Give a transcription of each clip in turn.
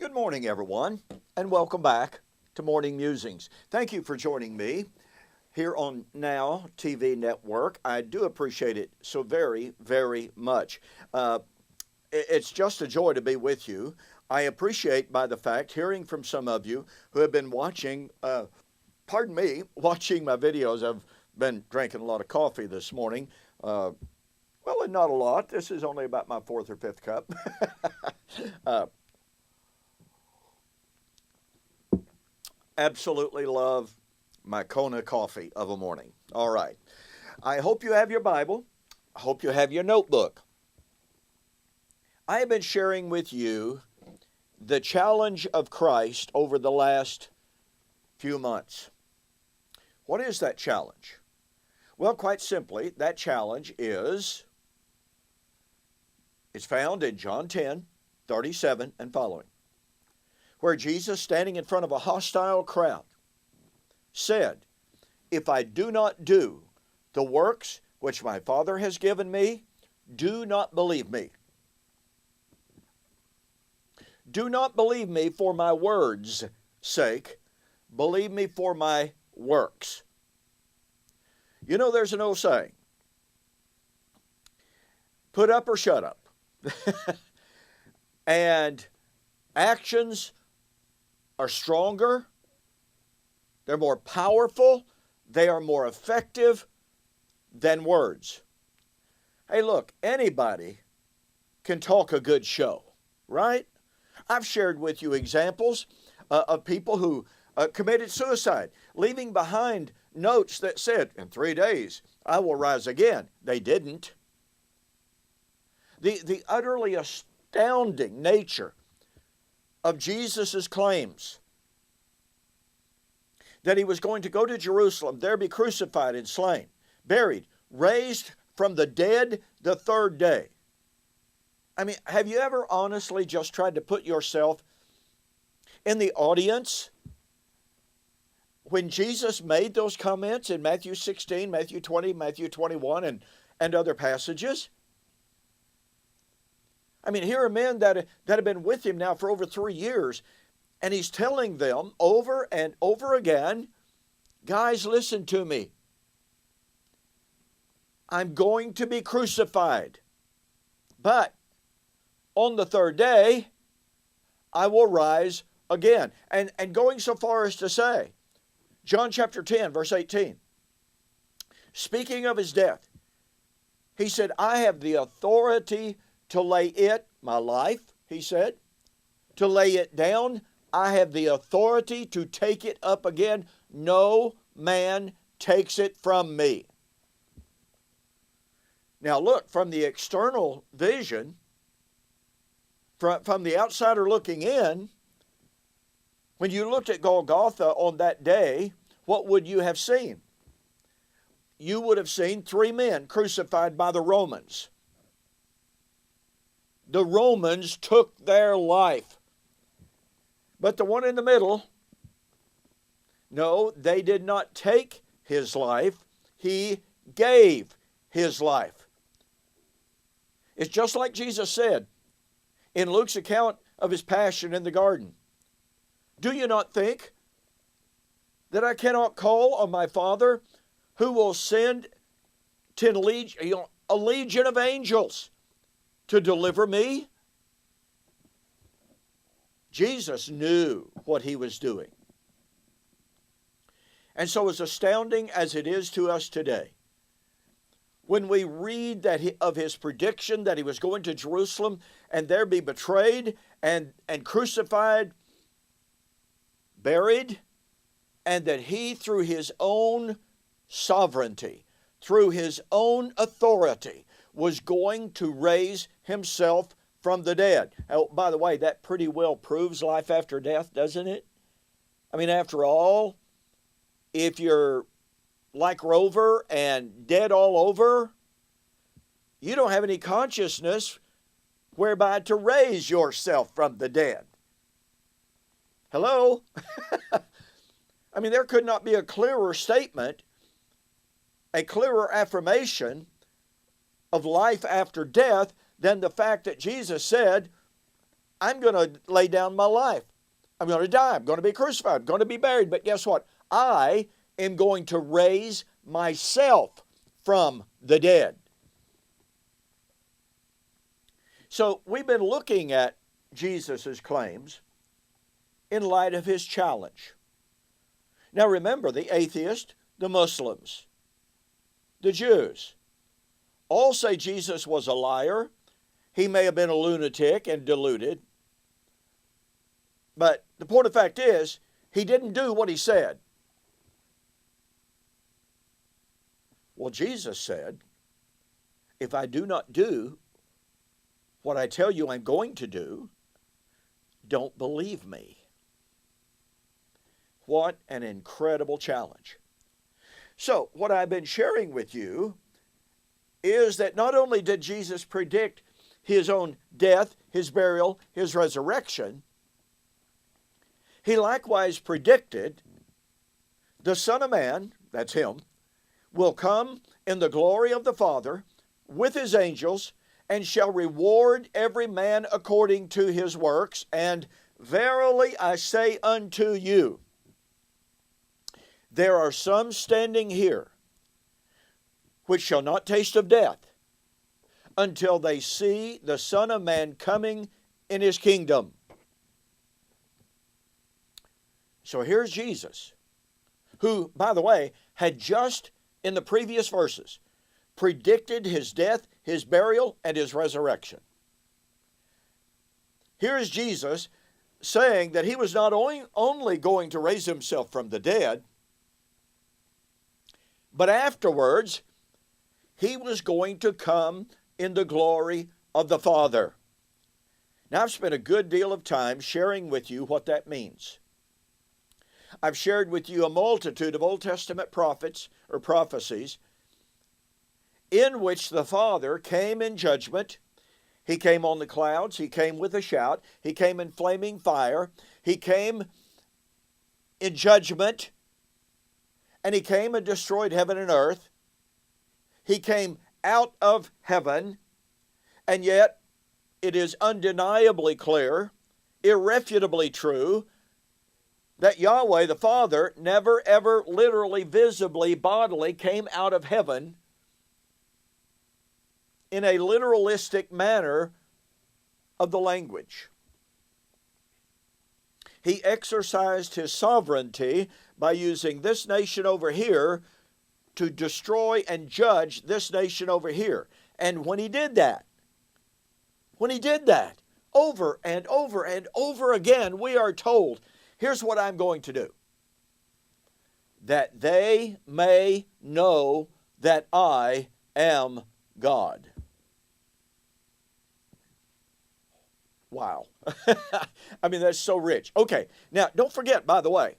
Good morning, everyone, and welcome back to Morning Musings. Thank you for joining me here on Now TV Network. I do appreciate it so very, very much. It's just a joy to be with you. I appreciate, by the fact, hearing from some of you who have been watching, watching my videos. I've been drinking a lot of coffee this morning. Well, and not a lot. This is only about my fourth or fifth cup. Absolutely love my Kona coffee of a morning. All right. I hope you have your Bible. I hope you have your notebook. I have been sharing with you the challenge of Christ over the last few months. What is that challenge? Well, quite simply, that challenge it's found in John 10:37 and following, where Jesus, standing in front of a hostile crowd, said, "If I do not do the works which my Father has given me, do not believe me. Do not believe me for my words' sake. Believe me for my works." You know, there's an old saying, put up or shut up. And actions are stronger, they're more powerful, they are more effective than words. Hey, look, anybody can talk a good show, right? I've shared with you examples of people who committed suicide, leaving behind notes that said, "In 3 days, I will rise again." They didn't. The utterly astounding nature of Jesus' claims that he was going to go to Jerusalem, there be crucified and slain, buried, raised from the dead the third day. I mean, have you ever honestly just tried to put yourself in the audience when Jesus made those comments in Matthew 16, Matthew 20, Matthew 21, and other passages? I mean, here are men that have been with him now for over 3 years, and he's telling them over and over again, guys, listen to me. I'm going to be crucified, but on the third day, I will rise again. And going so far as to say, John chapter 10, verse 18, speaking of his death, he said, "I have the authority to lay it," my life, he said, "to lay it down. I have the authority to take it up again. No man takes it from me." Now look, from the external vision, from the outsider looking in, when you looked at Golgotha on that day, what would you have seen? You would have seen 3 men crucified by the Romans. The Romans took their life. But the one in the middle, no, they did not take his life. He gave his life. It's just like Jesus said in Luke's account of his passion in the garden. "Do you not think that I cannot call on my Father, who will send a legion of angels to deliver me?" Jesus knew what he was doing. And so as astounding as it is to us today, when we read of his prediction that he was going to Jerusalem and there be betrayed and crucified, buried, and that he, through his own sovereignty, through his own authority, was going to raise himself from the dead. Oh, by the way, that pretty well proves life after death, doesn't it? I mean, after all, if you're like Rover and dead all over, you don't have any consciousness whereby to raise yourself from the dead. Hello? I mean, there could not be a clearer statement, a clearer affirmation of life after death than the fact that Jesus said, I'm going to lay down my life. I'm going to die. I'm going to be crucified. I'm going to be buried. But guess what? I am going to raise myself from the dead. So we've been looking at Jesus' claims in light of his challenge. Now remember, the atheists, the Muslims, the Jews, all say Jesus was a liar. He may have been a lunatic and deluded. But the point of fact is, he didn't do what he said. Well, Jesus said, if I do not do what I tell you I'm going to do, don't believe me. What an incredible challenge. So, what I've been sharing with you is that not only did Jesus predict his own death, his burial, his resurrection, he likewise predicted the Son of Man, that's him, will come in the glory of the Father with his angels and shall reward every man according to his works. And verily I say unto you, there are some standing here which shall not taste of death until they see the Son of Man coming in his kingdom. So here's Jesus, who, by the way, had just in the previous verses predicted his death, his burial, and his resurrection. Here's Jesus saying that he was not only going to raise himself from the dead, but afterwards, he was going to come in the glory of the Father. Now, I've spent a good deal of time sharing with you what that means. I've shared with you a multitude of Old Testament prophets or prophecies in which the Father came in judgment. He came on the clouds. He came with a shout. He came in flaming fire. He came in judgment. And he came and destroyed heaven and earth. He came out of heaven. And yet, it is undeniably clear, irrefutably true, that Yahweh the Father never ever literally, visibly, bodily came out of heaven in a literalistic manner of the language. He exercised his sovereignty by using this nation over here to destroy and judge this nation over here. And when he did that, over and over and over again, we are told, here's what I'm going to do. That they may know that I am God. Wow. I mean, that's so rich. Okay, now don't forget, by the way,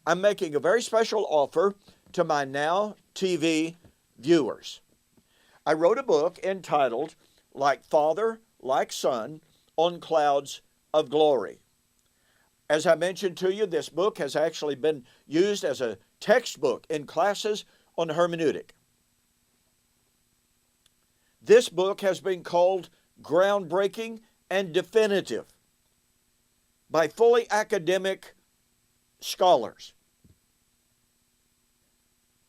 I'm making a very special offer to my Now TV viewers. I wrote a book entitled, Like Father, Like Son, on Clouds of Glory. As I mentioned to you, this book has actually been used as a textbook in classes on hermeneutic. This book has been called groundbreaking and definitive by fully academic scholars.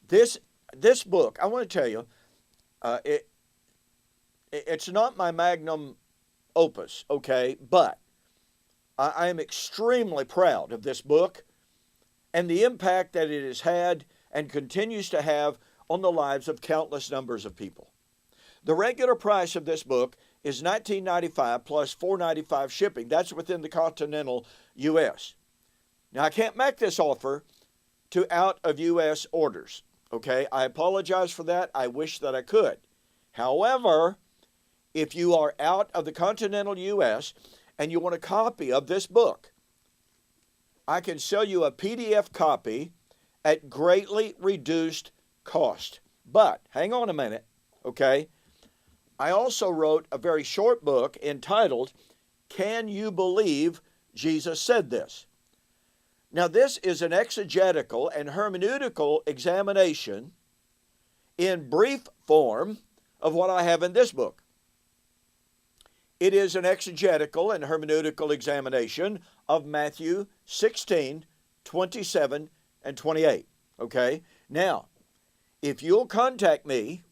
This book, I want to tell you, it's not my magnum opus, okay, but I am extremely proud of this book and the impact that it has had and continues to have on the lives of countless numbers of people. The regular price of this book is $19.95 plus $4.95 shipping. That's within the continental U.S. Now, I can't make this offer to out-of-U.S. orders, okay? I apologize for that. I wish that I could. However, if you are out of the continental U.S. and you want a copy of this book, I can sell you a PDF copy at greatly reduced cost. But, hang on a minute, okay? I also wrote a very short book entitled, Can You Believe Jesus Said This? Now, this is an exegetical and hermeneutical examination in brief form of what I have in this book. It is an exegetical and hermeneutical examination of Matthew 16, 27, and 28. Okay? Now, if you'll contact me,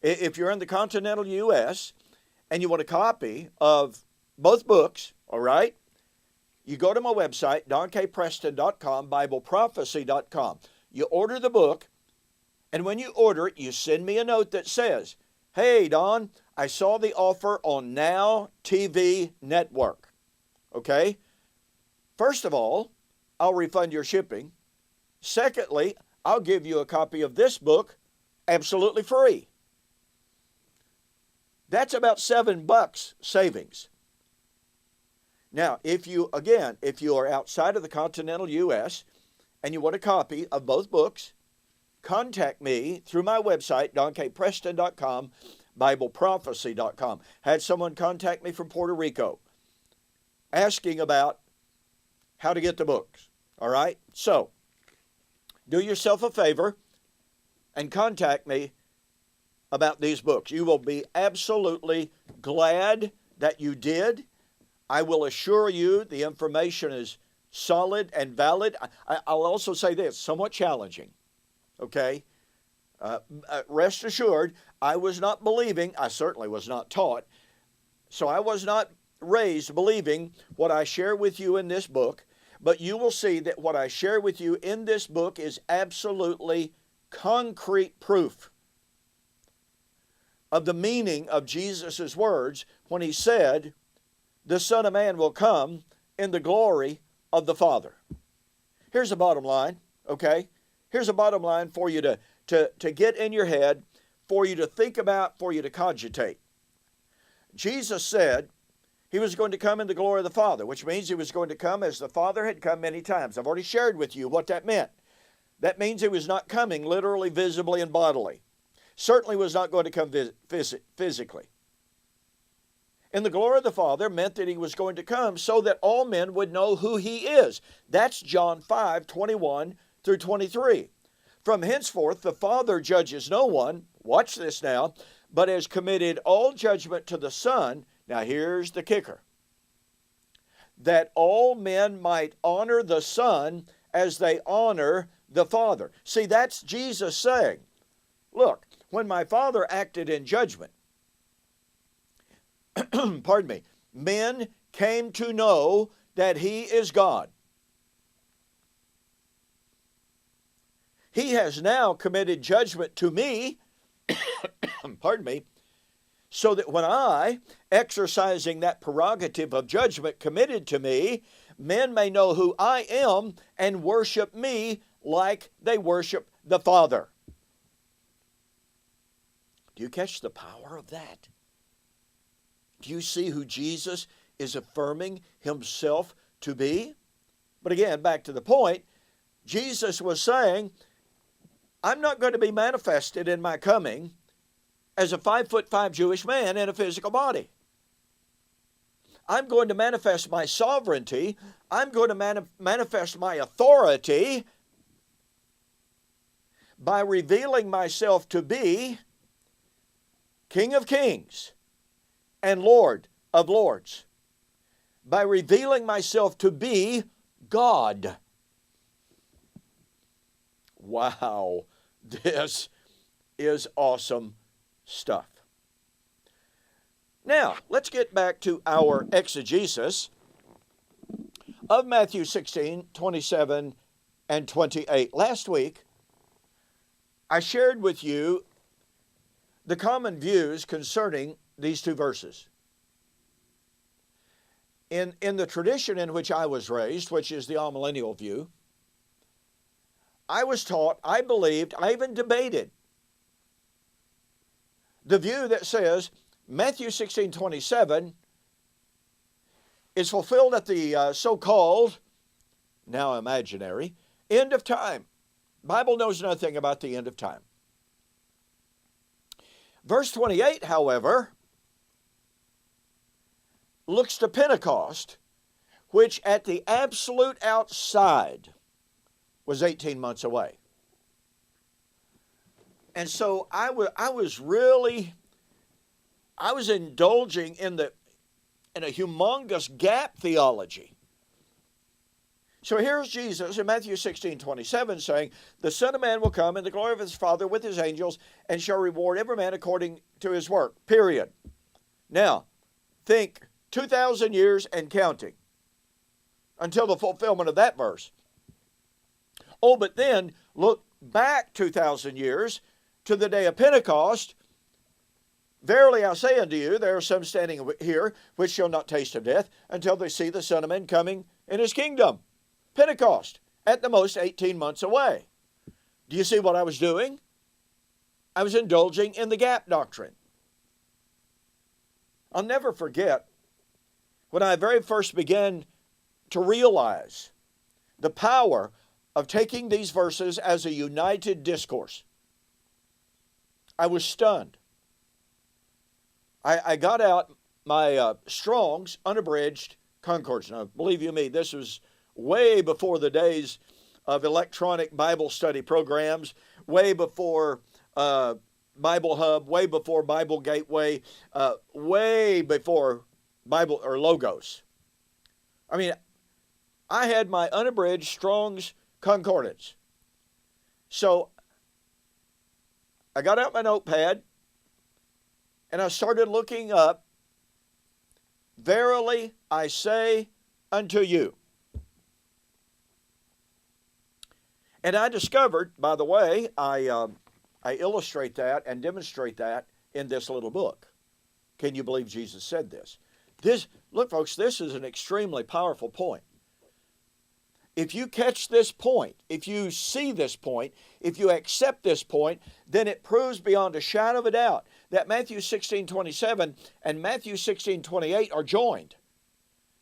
if you're in the continental U.S. and you want a copy of both books, all right, you go to my website, donkpreston.com, BibleProphecy.com. You order the book, and when you order it, you send me a note that says, "Hey, Don, I saw the offer on NowTV Network." Okay? First of all, I'll refund your shipping. Secondly, I'll give you a copy of this book absolutely free. That's about $7 savings. Now, if you are outside of the continental U.S. and you want a copy of both books, contact me through my website, donkpreston.com, BibleProphecy.com. Had someone contact me from Puerto Rico asking about how to get the books. All right? So, do yourself a favor and contact me about these books. You will be absolutely glad that you did. I will assure you the information is solid and valid. I'll also say this, somewhat challenging. Okay? Rest assured, I was not believing, I certainly was not taught, so I was not raised believing what I share with you in this book, but you will see that what I share with you in this book is absolutely concrete proof of the meaning of Jesus' words when he said, "The Son of Man will come in the glory of the Father." Here's the bottom line, okay? Here's a bottom line for you to get in your head, for you to think about, for you to cogitate. Jesus said he was going to come in the glory of the Father, which means he was going to come as the Father had come many times. I've already shared with you what that meant. That means he was not coming literally, visibly, and bodily. Certainly was not going to come physically. In the glory of the Father meant that he was going to come so that all men would know who he is. That's John 5, 21 through 23. From henceforth, the Father judges no one, watch this now, but has committed all judgment to the Son. Now here's the kicker. That all men might honor the Son as they honor the Father. See, that's Jesus saying, look, when my Father acted in judgment, pardon me, men came to know that he is God. He has now committed judgment to me, pardon me, so that when I, exercising that prerogative of judgment committed to me, men may know who I am and worship me like they worship the Father. Do you catch the power of that? Do you see who Jesus is affirming himself to be? But again, back to the point, Jesus was saying, I'm not going to be manifested in my coming as a 5'5" Jewish man in a physical body. I'm going to manifest my sovereignty. I'm going to manifest my authority by revealing myself to be King of Kings and Lord of Lords, by revealing myself to be God. Wow, this is awesome stuff. Now, let's get back to our exegesis of Matthew 16, 27, and 28. Last week, I shared with you the common views concerning these two verses. In the tradition in which I was raised, which is the amillennial view, I was taught, I believed, I even debated the view that says Matthew 16:27 is fulfilled at the so-called, now imaginary, end of time. Bible knows nothing about the end of time. Verse 28, however, looks to Pentecost, which at the absolute outside was 18 months away. And so I was indulging in in a humongous gap theology. So here's Jesus in Matthew 16:27 saying, the Son of Man will come in the glory of his Father with his angels and shall reward every man according to his work, period. Now, think 2,000 years and counting until the fulfillment of that verse. Oh, but then look back 2,000 years to the day of Pentecost. Verily I say unto you, there are some standing here which shall not taste of death until they see the Son of Man coming in his kingdom. Pentecost, at the most 18 months away. Do you see what I was doing? I was indulging in the gap doctrine. I'll never forget when I very first began to realize the power of taking these verses as a united discourse. I was stunned. I got out my Strong's unabridged concordance. Now, believe you me, this was way before the days of electronic Bible study programs, way before Bible Hub, way before Bible Gateway, way before Bible or Logos. I mean, I had my unabridged Strong's concordance. So I got out my notepad and I started looking up, verily I say unto you. And I discovered, by the way, I illustrate that and demonstrate that in this little book. Can you believe Jesus said this? Look, folks, this is an extremely powerful point. If you catch this point, if you see this point, if you accept this point, then it proves beyond a shadow of a doubt that Matthew 16:27 and Matthew 16:28 are joined.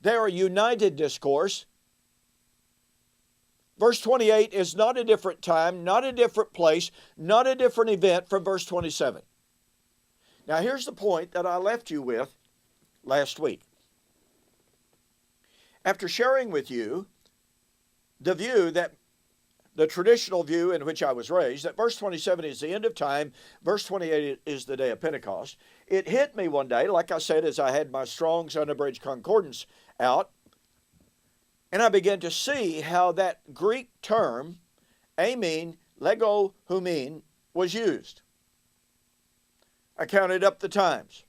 They are a united discourse. Verse 28 is not a different time, not a different place, not a different event from verse 27. Now here's the point that I left you with last week. After sharing with you the view that the traditional view in which I was raised, that verse 27 is the end of time, verse 28 is the day of Pentecost, it hit me one day, like I said, as I had my Strong's Unabridged Concordance out, and I began to see how that Greek term, amin, lego humin, was used. I counted up the times.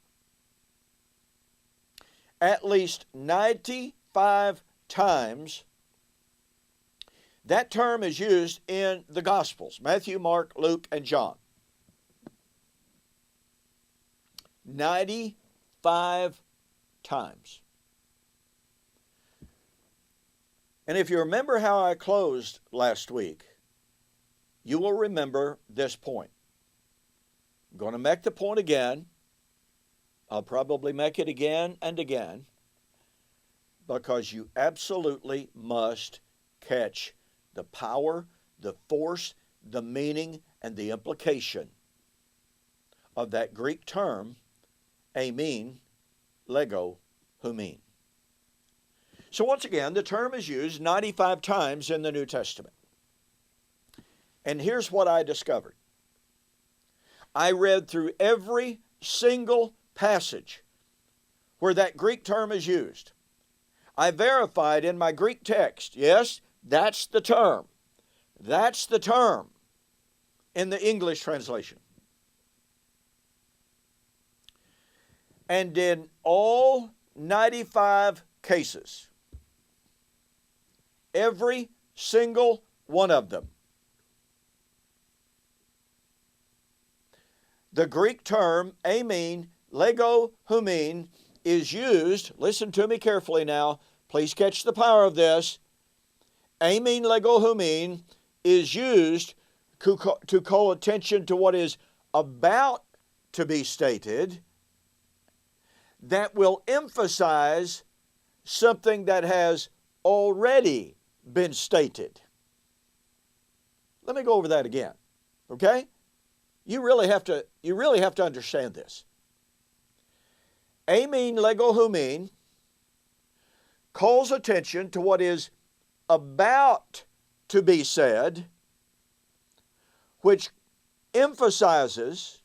At least 95 times that term is used in the Gospels, Matthew, Mark, Luke, and John. 95 times. And if you remember how I closed last week, you will remember this point. I'm going to make the point again. I'll probably make it again and again, because you absolutely must catch the power, the force, the meaning, and the implication of that Greek term, amin, lego, humin. So once again, the term is used 95 times in the New Testament. And here's what I discovered. I read through every single passage where that Greek term is used. I verified in my Greek text, yes, that's the term. That's the term in the English translation. And in all 95 cases, every single one of them, the Greek term, amin, lego, humin, is used, listen to me carefully now, please catch the power of this, amin, lego, humin is used to call attention to what is about to be stated that will emphasize something that has already been stated. Let me go over that again, okay? You really have to understand this. Amin, lego, humin calls attention to what is about to be said, which emphasizes,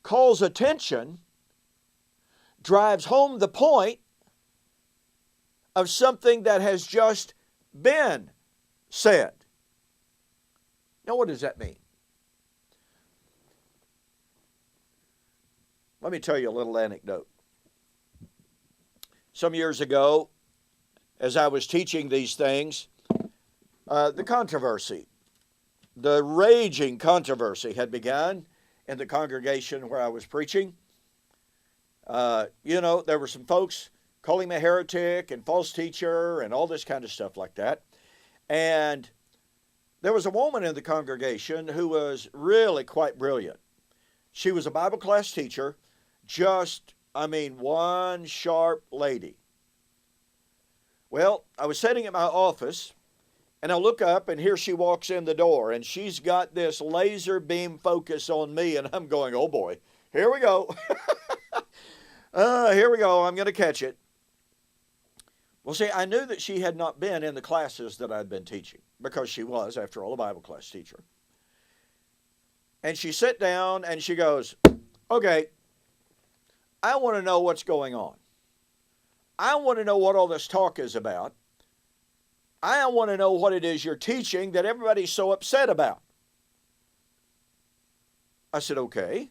calls attention drives home the point of something that has just been said. Now, what does that mean? Let me tell you a little anecdote. Some years ago, as I was teaching these things, the raging controversy had begun in the congregation where I was preaching. There were some folks calling me a heretic and false teacher and all this kind of stuff like that. And there was a woman in the congregation who was really quite brilliant. She was a Bible class teacher, one sharp lady. Well, I was sitting at my office, and I look up, and here she walks in the door, and she's got this laser beam focus on me, and I'm going, oh boy, here we go. Here we go, I'm going to catch it. Well, see, I knew that she had not been in the classes that I'd been teaching, because she was, after all, a Bible class teacher. And she sat down, and she goes, okay, I want to know what's going on. I want to know what all this talk is about. I want to know what it is you're teaching that everybody's so upset about. I said, okay.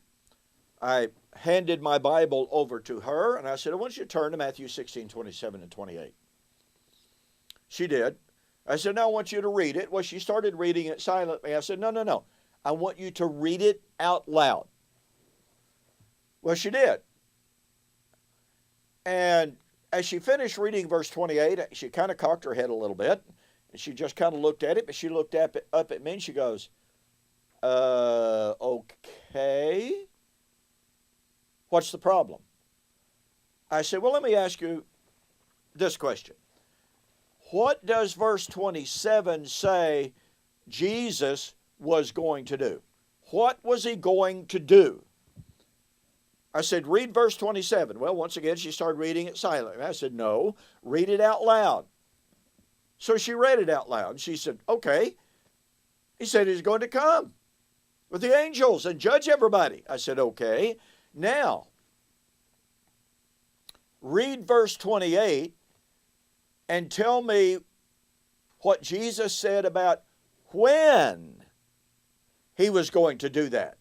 I handed my Bible over to her, and I said, I want you to turn to Matthew 16, 27 and 28. She did. I said, now I want you to read it. Well, she started reading it silently. I said, no. I want you to read it out loud. Well, she did. And as she finished reading verse 28, she kind of cocked her head a little bit, and she just kind of looked at it, but she looked up at me, and she goes, okay. What's the problem? I said, well, let me ask you this question. What does verse 27 say Jesus was going to do? What was he going to do? I said, read verse 27. Well, once again, she started reading it silently. I said, no, read it out loud. So she read it out loud. She said, okay. He said he's going to come with the angels and judge everybody. I said, okay. Now, read verse 28 and tell me what Jesus said about when he was going to do that.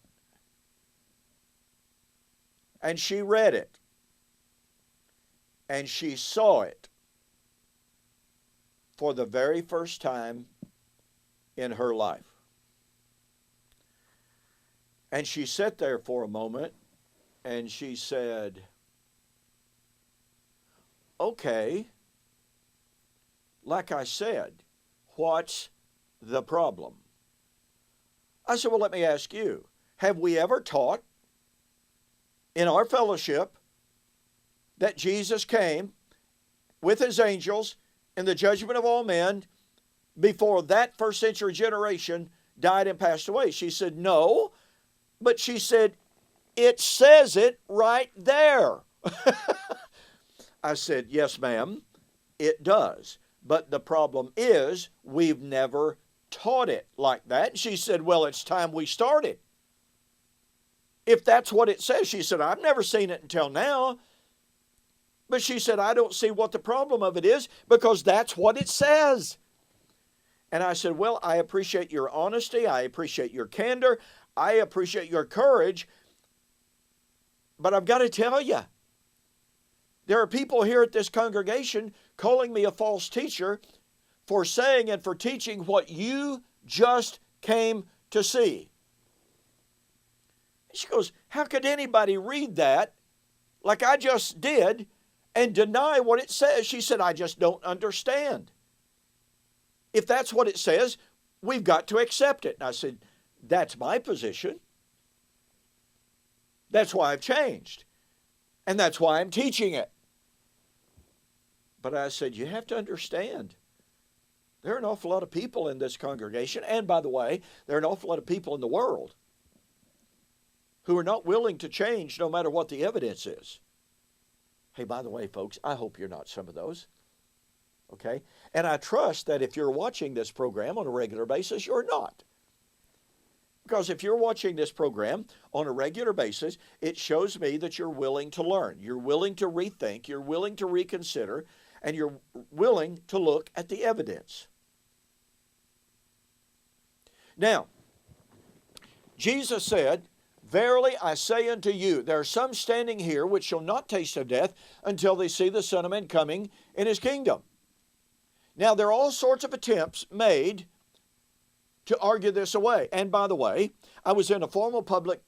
And she read it. And she saw it for the very first time in her life. And she sat there for a moment and she said, okay, like I said, what's the problem? I said, well, let me ask you, have we ever taught in our fellowship that Jesus came with his angels in the judgment of all men before that first century generation died and passed away? She said, no, but she said, it says it right there. I said, yes, ma'am, it does. But the problem is we've never taught it like that. And she said, well, it's time we started. If that's what it says, she said, I've never seen it until now. But she said, I don't see what the problem of it is because that's what it says. And I said, well, I appreciate your honesty. I appreciate your candor. I appreciate your courage. But I've got to tell you, there are people here at this congregation calling me a false teacher for saying and for teaching what you just came to see. She goes, how could anybody read that like I just did and deny what it says? She said, I just don't understand. If that's what it says, we've got to accept it. And I said, that's my position. That's why I've changed. And that's why I'm teaching it. But I said, you have to understand, there are an awful lot of people in this congregation, and by the way, there are an awful lot of people in the world who are not willing to change no matter what the evidence is. Hey, by the way, folks, I hope you're not some of those. Okay? And I trust that if you're watching this program on a regular basis, you're not. Because if you're watching this program on a regular basis, it shows me that you're willing to learn. You're willing to rethink. You're willing to reconsider. And you're willing to look at the evidence. Now, Jesus said, "Verily I say unto you, there are some standing here which shall not taste of death until they see the Son of Man coming in his kingdom." Now, there are all sorts of attempts made to argue this away. And by the way, I was in a formal public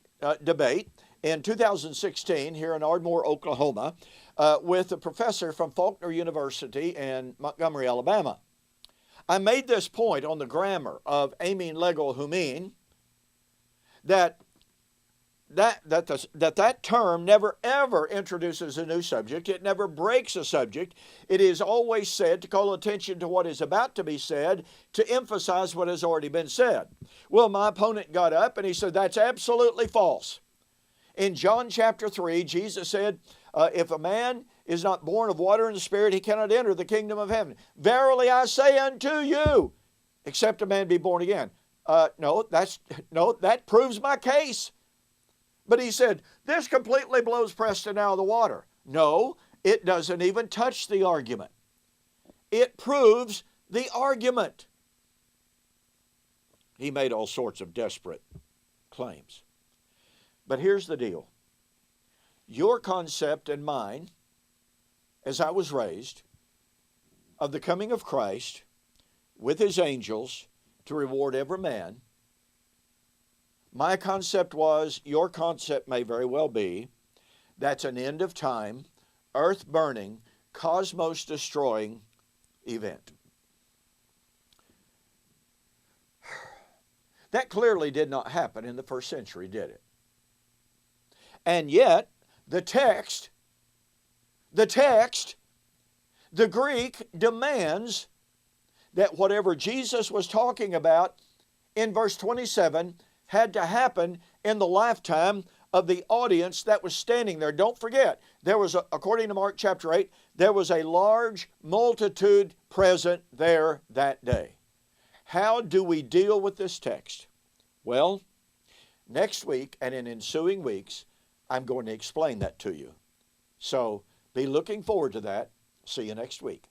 debate in 2016 here in Ardmore, Oklahoma, with a professor from Faulkner University in Montgomery, Alabama. I made this point on the grammar of aiming lego humin, that term never ever introduces a new subject. It never breaks a subject. It is always said to call attention to what is about to be said, to emphasize what has already been said. Well, my opponent got up and he said, that's absolutely false. In John chapter 3, Jesus said, if a man is not born of water and the Spirit, he cannot enter the kingdom of heaven. Verily I say unto you, except a man be born again. No, that proves my case. But he said, this completely blows Preston out of the water. No, it doesn't even touch the argument. It proves the argument. He made all sorts of desperate claims. But here's the deal. Your concept and mine, as I was raised, of the coming of Christ with his angels to reward every man, my concept was, your concept may very well be, that's an end of time, earth burning, cosmos destroying event. That clearly did not happen in the first century, did it? And yet, the text, the Greek demands that whatever Jesus was talking about in verse 27 had to happen in the lifetime of the audience that was standing there. Don't forget, there was, according to Mark chapter 8, there was a large multitude present there that day. How do we deal with this text? Well, next week and in ensuing weeks, I'm going to explain that to you. So be looking forward to that. See you next week.